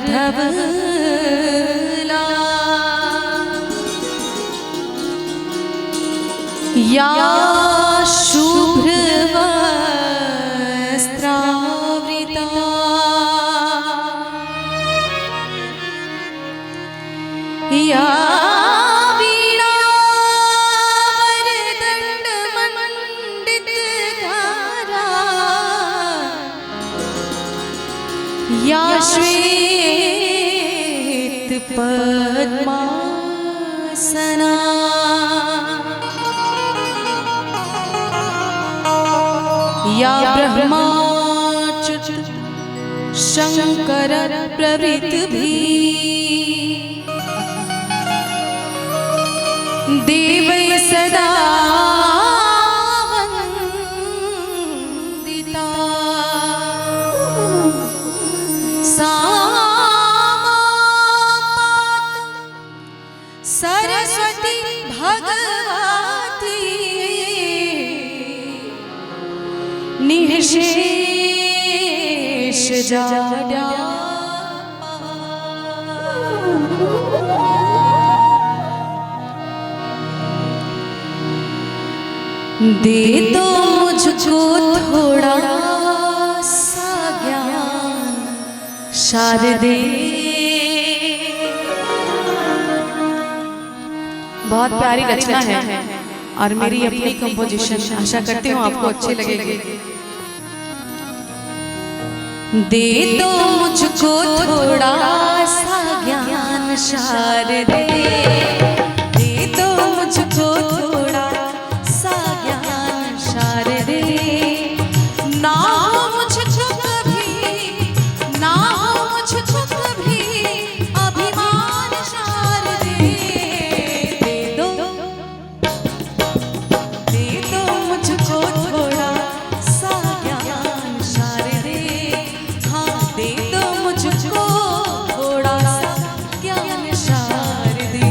धवला या शुभ्रवस्त्रावृता या या श्वेत पद्मासना या ब्रह्माच्युत शंकर प्रभृतिभिः देवैः सदा वन्दिता सा सरस्वती भगवती निःशेष जाड्या दे दो मुझको थोड़ा सा ज्ञान शारदे। बहुत प्यारी रचना है और मेरी अपनी कंपोजिशन, आशा करती हूँ आपको अच्छे लगेंगे। दे दो मुझको थोड़ा सा ज्ञान शारदे, दे दो मुझको थोड़ा सा ज्ञान शारदे। ना हो मुझको कभी, ना हो मुझको कभी अभिमान शारदे। दे दो मुझको थोड़ा सा ज्ञान शारदे। हाँ दे दो मुझको थोड़ा सा ज्ञान शारदे।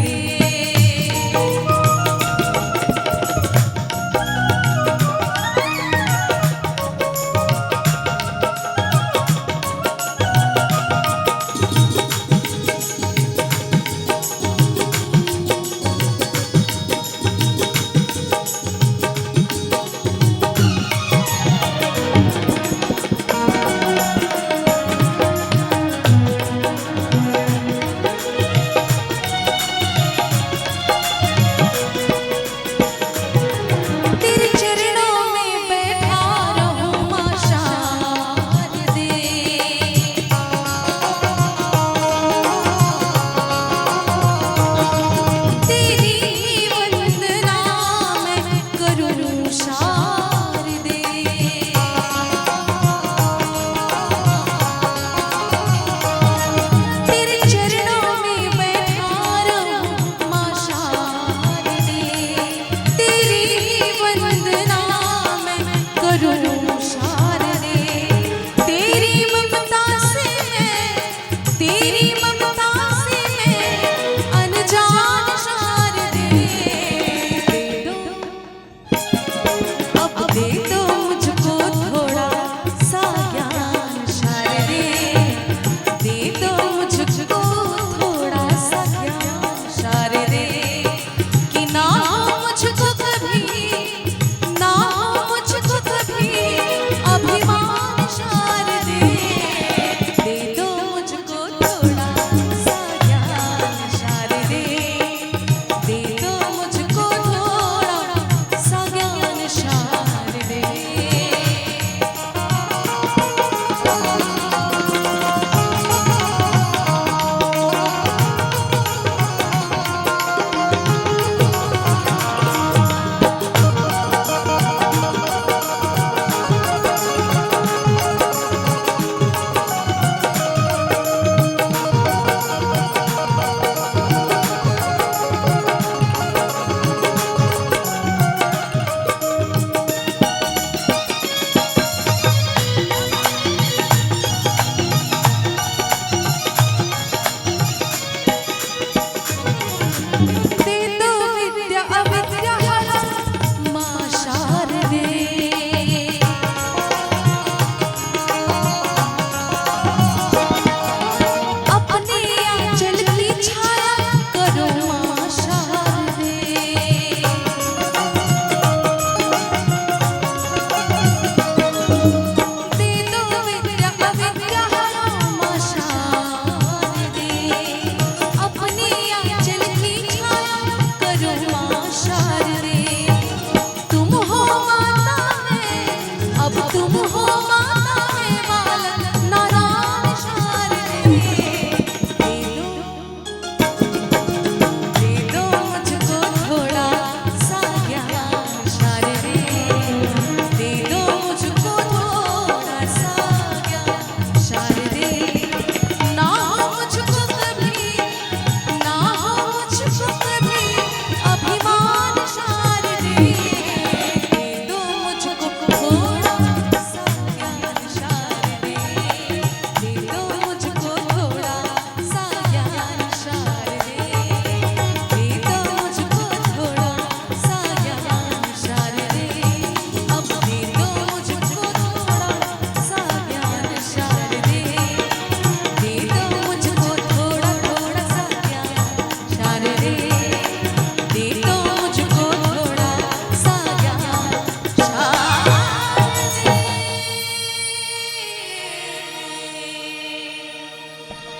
अभिमान शारदे। दे दो मुझको थोड़ा